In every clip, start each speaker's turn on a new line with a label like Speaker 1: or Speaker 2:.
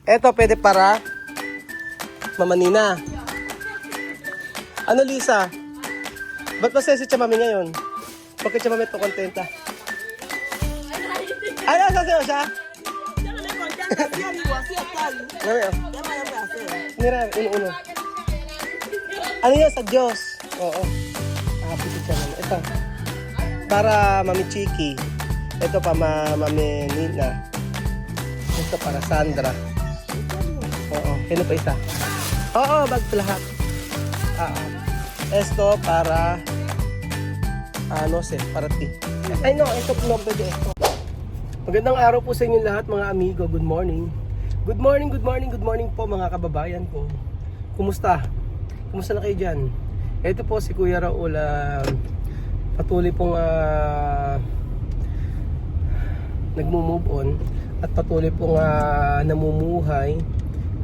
Speaker 1: Eto, pwede para Mama Nina. Ano, Lisa? Ba't masaya si Chamami ngayon? Bakit Chamami ito kontenta? Ano, sasayo siya? Ngayon, Mira, uno-uno. Ano yan sa Diyos? Oo. Happy si Chamami. Ito. Para Mami Chiki. Ito pa Mami Nina. Ito para Sandra. Oo. Sino pa isa? Oo, bag lahat. Esto para no sé, para ti. Ay no, ito no pwede ito. Magandang araw po sa inyo lahat mga amigo. Good morning. Good morning, good morning, good morning po mga kababayan ko. Kumusta? Kumusta na kayo dyan? Ito po si Kuya Raul. Patuloy pong nagmo-move on at patuloy pong namumuhay.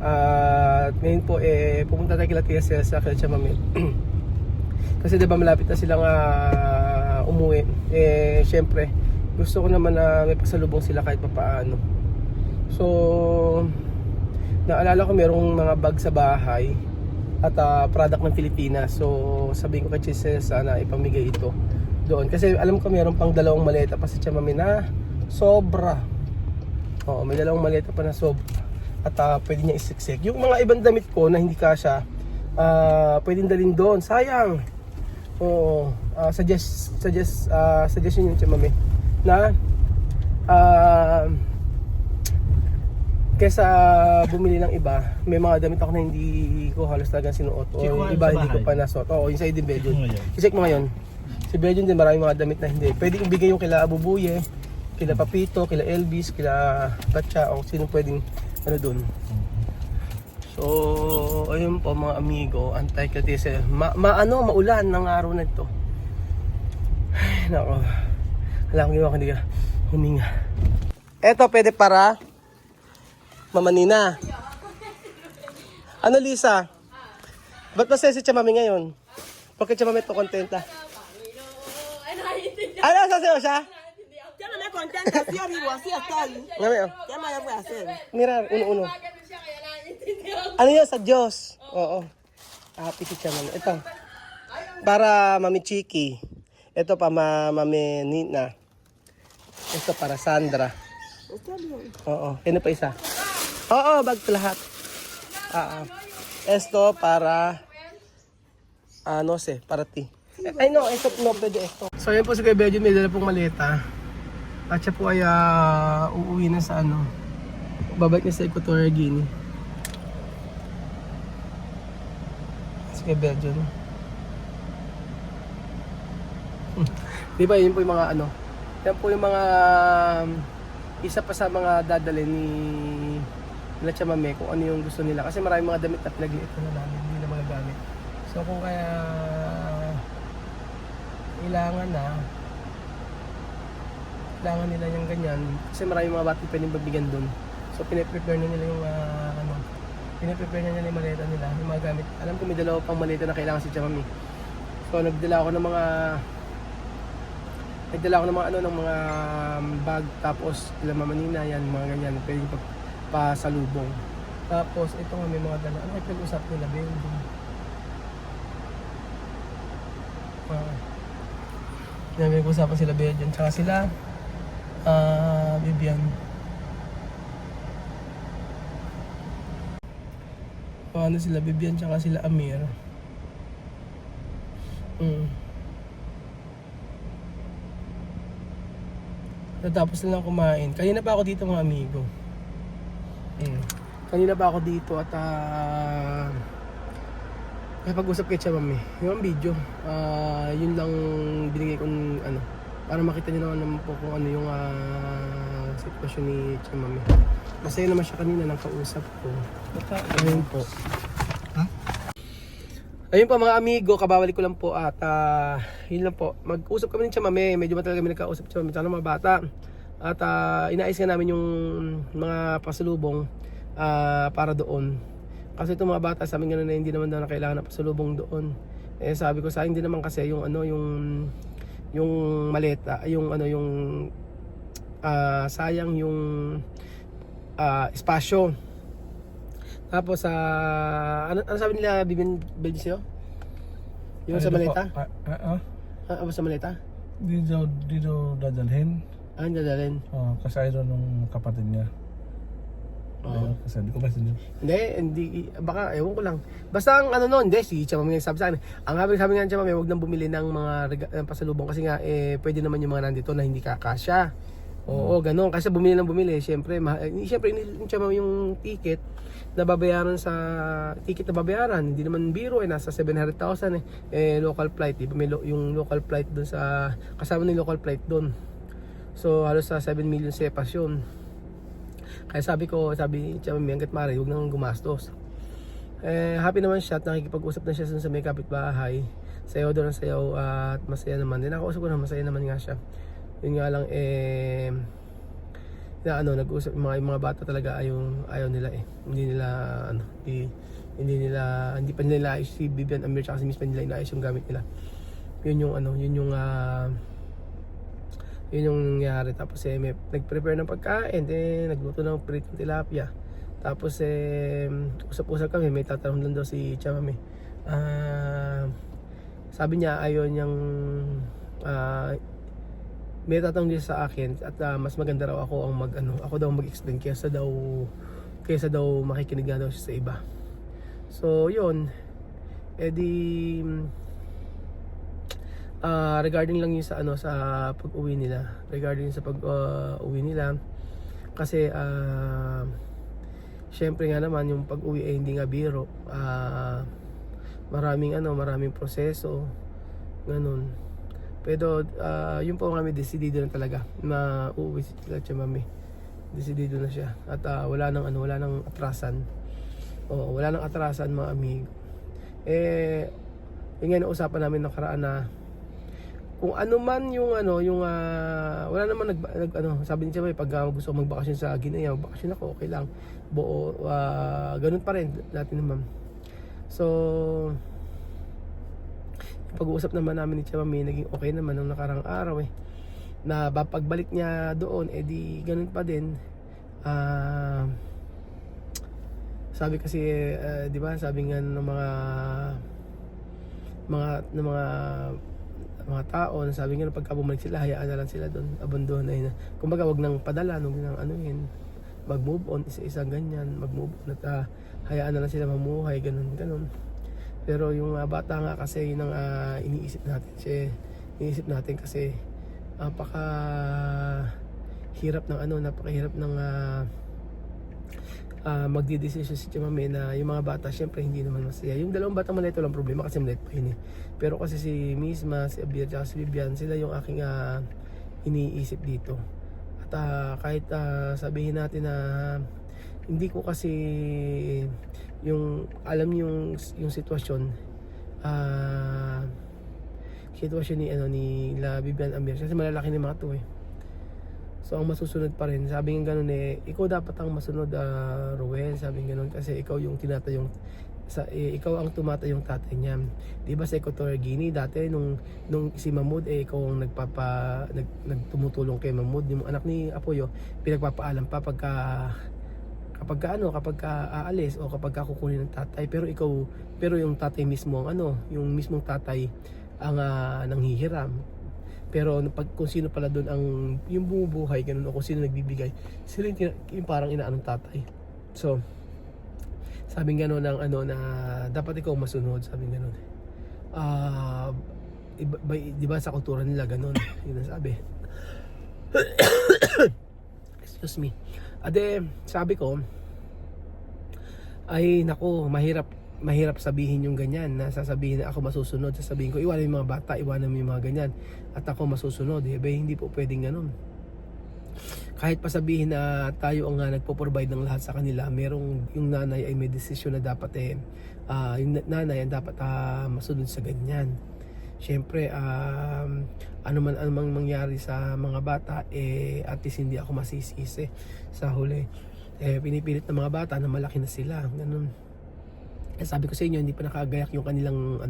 Speaker 1: At ngayon po pupunta tayo kila Tia Celsa kay Chamami. Kasi diba malapit na silang umuwi. Syempre gusto ko naman na may pasalubong sila kahit papaano. So naalala ko merong mga bag sa bahay at product ng Pilipinas. So sabihin ko kay Tia Celsa na ipamigay ito doon. Kasi alam ko meron pang dalawang maleta pa si Chamami na sobra. Oo, may dalawang maleta pa na sobra. At pwede niya isiksik. Yung mga ibang damit ko na hindi kasya, pwedeng dalhin doon. Sayang. Oo, suggestion yun si Mami na kesa bumili ng iba, may mga damit ako na hindi ko halos talagang sinuot o yung iba hindi ko pa nasuot. Oo, yung sa Eden Bedyon. I-check mo ngayon. Si Bedyon din maraming mga damit na hindi. Pwedeng ibigay yung kila Abubuye, kila Papito, kila Elvis, kila Tatcha, o sino pwedeng ano dun. So ayun po mga amigo, antay ka tise maulan ng araw na ito. Ay nako, wala akong ginawa kundi huminga. Eto pwede para Mama Nina. Ano, Lisa? Ba't masaya si Chamami ngayon? Bakit Chamami ito kontenta? Ano, sasayo siya? Ngayon, Mira, uno-uno. Ano yan sa Diyos? Oo. Happy si Chamami. Ito. Para Mami Chiki. Ito pa Mami Nina. Ito para Sandra. Oo. Sino pa isa? Oo, bag lahat. Esto para no sé, para ti. Ay no, ito no pwede ito. So yun po si Kuya Bedyo, may dala pong maleta. At siya po ay uuwi na sa babalik niya sa Equatorial Guinea. Sige, Belgium. Di ba yun po yung mga yan po yung mga isa pa sa mga dadalhin ni nila Chamami kung ano yung gusto nila. Kasi maraming mga damit na pinagliit na namin, hindi na mga gamit. So kung kaya kailangan nila yung ganyan kasi maraming mga bata pwedeng babigyan doon. So pinaprepare na nila yung pinaprepare na nila yung maleta nila, yung mga gamit. Alam ko may dalawa pang maleta na kailangan si Chamami. So nagdala ako ng mga ng mga bag, tapos kila Mama Nina yan, mga ganyan, pwedeng pasalubong. Tapos ito nga may mga dala. Ano ay pag-usap nila ba yun? May usapan sila Bedyon, tsaka sila Vivian. Paano sila Vivian, tsaka sila Amir. Natapos na lang kumain. Kanina pa ako dito mga amigo. Kanina pa ako dito at may pag-usap kay Chamami. Yung video, yun lang binigay kong para makita niyo naman po kung ano yung sitwasyon ni Chamami. Masaya naman siya kanina ng kausap ko. Ayun po. Ayun po mga amigo, kababalik ko lang po at yun lang po. Mag-usap kami ni Chamami, medyo matagal kami nagkausap Chamami sa mga bata. At inaayos nga namin yung mga pasalubong para doon. Kasi itong mga bata sa amin gano'n na hindi naman daw na kailangan na pasalubong doon. Sabi ko sa akin din naman kasi yung yung maleta, sayang yung espasyo. Tapos ano sabi nila Belgisio? Yung sa maleta? Ano sa maleta?
Speaker 2: Di daw dadalhin.
Speaker 1: Ang dadalhin?
Speaker 2: Kasi ayaw nung kapatid niya. Kasi hindi ko ba sinyo.
Speaker 1: Hindi, baka ewan ko lang. Basta ang ano noon, si Chama may sabi sa akin. Ang sabi nga Chama, huwag nang bumili ng mga pasalubong kasi nga pwede naman yung mga nandito na hindi kakasya. Oo, ganun. Kasi bumili, syempre, yung Chama yung ticket na babayaran hindi naman biro nasa 700,000 local flight, diba? May yung local flight doon sa kasama ng local flight doon. So halos sa 7 million sepas yun. Kaya sabi Chama hanggat maaari huwag nang gumastos. Happy naman siya at nakikipag-usap na siya sa may kapitbahay. Sayaw doon ang sayaw at masaya naman. Nakausap ko na masaya naman nga siya. Yun nga lang nag-usap yung mga bata talaga ayaw nila hindi pa nila ayos si Vivian Amir at si Miss pa nila inaayos yung gamit nila. Yun yung nangyari. Tapos may nag-prepare ng pagkain, nagluto ng pritong tilapia. Tapos usap-usap kami, may tatanong lang daw si Chama. Sabi niya ayaw niyang may tatanong niya sa akin at mas maganda raw ako ako daw mag-explain kaysa daw makikinig nga daw siya sa iba. So yun, regarding lang yung sa pag-uwi nila, kasi syempre nga naman yung pag-uwi ay hindi nga biro. Maraming proseso ganun. Pero yun po kami desidido na talaga na uuwi sila Chama. Desidido na siya at wala nang atrasan. Wala nang atrasan mga amigo. Yung nga usapan namin nakaraan na kung ano man wala naman sabi ni Chama pag gusto ko magbakasyon sa Guinea, magbakasyon ako, okay lang. Ganun pa rin natin naman. So pag-uusap naman namin ni Chama naging okay naman nung nakarang araw na pagbalik niya doon di ganun pa din. Sabi kasi di ba sabi nga ng mga tao na sabi nga pagka bumalik sila hayaan na lang sila doon, abandon na yun. Kumbaga wag nang padala, wag nang mag-move on isa ganyan, mag-move on at hayaan na lang sila mamuhay ganun. Pero yung bata nga kasi yun ang iniisip natin kasi napakahirap ng magdidesisyon si Chama na yung mga bata syempre hindi naman masaya. Yung dalawang bata malito lang problema kasi maliit pa yun pero kasi si Misma, si Abir at si Vivian, sila yung aking iniisip dito. At kahit sabihin natin na hindi ko kasi yung alam yung sitwasyon ni La Vivian Amir kasi malalaki ni mga to so ang masusunod pa rin sabi ng ganun ikaw dapat ang masunod Ruel, sabi ng ganun kasi ikaw yung ikaw ang tumatayong tatay niya, di ba sa Equatorial Guinea dati nung si Mahmoud ikaw ang nagtumutulong kay Mahmoud, yung anak ni Apoyo pinagpapaalam pa kapag aalis o kapag kukunin ng tatay, pero yung tatay mismo yung mismong tatay ang nanghihiram. Pero kung sino pala doon yung bumubuhay ganun o kung sino nagbibigay, sila yung parang inaanong tatay. So sabi nga na dapat ikaw masunod, sabi gano'n. Di ba sa kultura nila ganun, yun ang sabi. Excuse me. Sabi ko ay nako, mahirap sabihin yung ganyan na sasabihin na ako masusunod, sasabihin ko iwanan yung mga bata, iwanan mo yung mga ganyan at ako masusunod, hindi po pwedeng ganun. Kahit pa sabihin na tayo ang nagpo-provide ng lahat sa kanila, merong yung nanay ay may desisyon na dapat yung nanay ang dapat masunod sa ganyan. Siyempre ano mang mangyari sa mga bata at least hindi ako masisisi sa huli. Pinipilit ng mga bata na malaki na sila, ganun. Sabi ko sa inyo, hindi pa nakagayak yung kanilang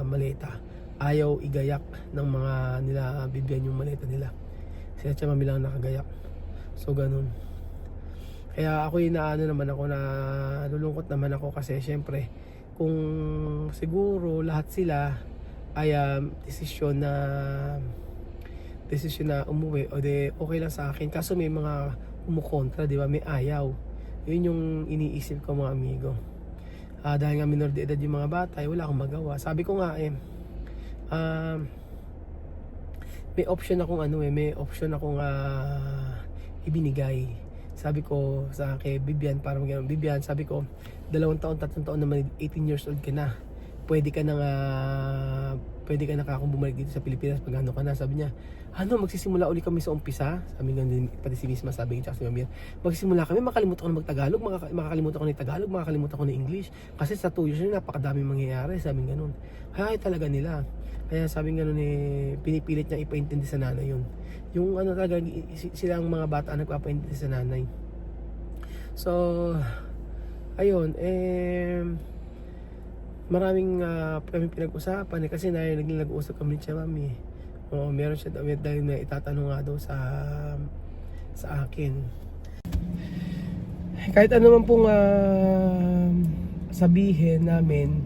Speaker 1: maleta. Ayaw igayak ng mga nila Vivian yung maleta nila. Sila Chama lang nakagayak. So ganun. Kaya ako naman ako na nalulungkot naman ako kasi syempre kung siguro lahat sila ay desisyon na umuwi o de okay lang sa akin, kaso may mga kumukontra, di ba, may ayaw. Yun yung iniisip ko mga amigo. Dahil nga minor de edad yung mga bata, wala akong magawa. Sabi ko nga may option akong ibinigay. Sabi ko sa kay Bibian, para maging Bibian, sabi ko 2 taon, 3 taon naman, 18 years old ka na. Pwede ka na kakong bumalik dito sa Pilipinas pag ano ka na. Sabi niya, magsisimula uli kami sa umpisa. Sabi nga din, pati si Misma sabi niya, si Mamir, magsisimula kami, makalimutan ko na mag-Tagalog, makakalimutan ko na yung Tagalog, makakalimutan ko na English. Kasi sa 2 years na napakadaming mangyayari, sabi nga ganun. Ay talaga nila. Kaya sabi nga nun pinipilit niya ipaintindi sa nanay yun. Yung talaga, silang mga bata nagpapaintindi sa nanay. So, ayun, maraming kami pinag-usapan kasi nag-uusap kami ni Mami. Meron siya dahil na itatanong nga daw sa akin. Kahit ano man pong sabihin namin,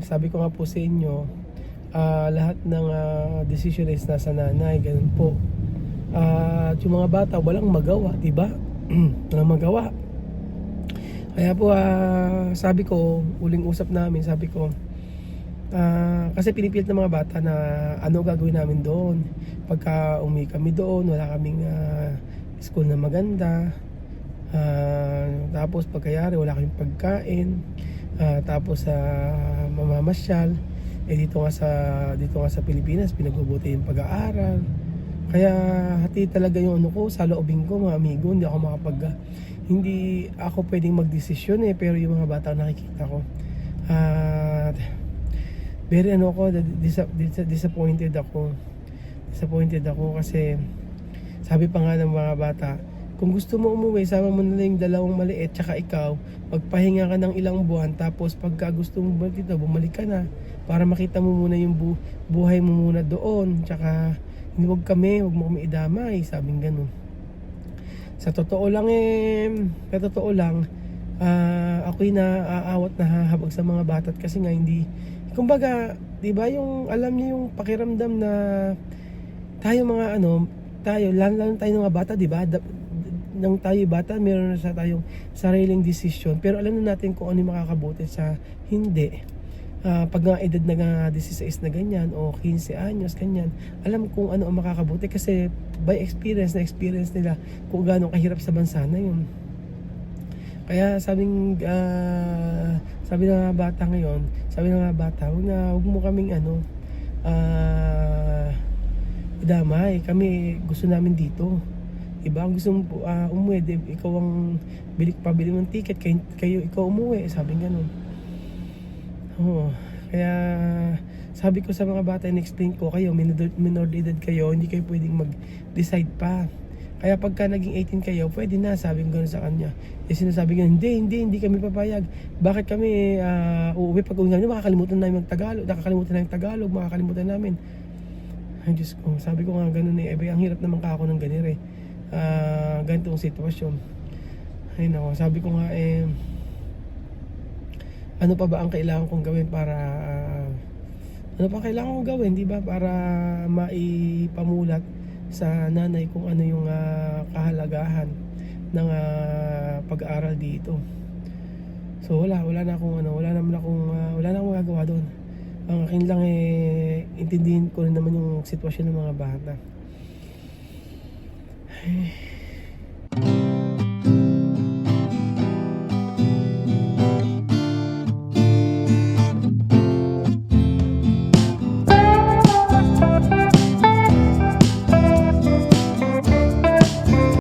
Speaker 1: sabi ko nga po sa inyo, lahat ng decision is nasa nanay, ganun po. At yung mga bata walang magawa, diba? Walang magawa. Kaya po sabi ko, uling usap namin, sabi ko kasi pinipilit ng mga bata na ano gagawin namin doon pagka umuwi kami doon, wala kaming school na maganda, tapos pagkayari wala kaming pagkain, tapos mamamasyal, dito nga sa Pilipinas pinagbubuti yung pag-aaral. Kaya hati talaga yung ano ko sa loobin ko mga amigo, hindi ako pwedeng magdesisyon pero yung mga bata nakikita ko very disappointed ako kasi sabi pa nga ng mga bata, kung gusto mo umuwi, sama mo na lang yung 2 maliit tsaka ikaw, magpahinga ka ng ilang buwan, tapos pagka gusto mo bumalik dito, bumalik ka na para makita mo muna yung buhay mo muna doon, tsaka huwag mo kami idamay, sabing ganun. Sa totoo lang ako'y naaawat na hahabag sa mga bata kasi nga hindi, kumbaga, di ba yung alam niyo yung pakiramdam na tayo mga lalo tayo ng mga bata, di ba? Nang tayo bata, meron na sa tayong sariling decision, pero alam na natin kung ano yung makakabuti sa hindi. Pag nga edad na nga 16 na ganyan o 15 anyos ganyan, alam kung ano ang makakabuti kasi by experience nila kung gaano kahirap sa bansa na yun. Kaya sabi ng mga bata ngayon, huwag mo kaming idamay, kami gusto namin dito. Iba ang gusto mo umuwi, ikaw ang pabili ng ticket, kayo ikaw umuwi, sabi ganun. Kaya sabi ko sa mga bata, in-explain ko, kayo minor de edad kayo, hindi kayo pwedeng mag-decide pa. Kaya pagka naging 18 kayo, pwede na, sabi ko gano'n sa kanya. Sinasabi nga, hindi kami papayag. Bakit kami uuwi pag uwi namin, makakalimutan namin Tagalog, makakalimutan namin. Ay Diyos ko, sabi ko nga gano'n ang hirap naman ka ako ng ganire. Ganitong sitwasyon. Ay nako, sabi ko nga ano pa ba ang kailangan kong gawin di ba, para maipamulat sa nanay kung ano yung kahalagahan ng pag-aaral dito. So wala na akong magagawa doon. Ang akin lang intindihin ko rin naman yung sitwasyon ng mga bata.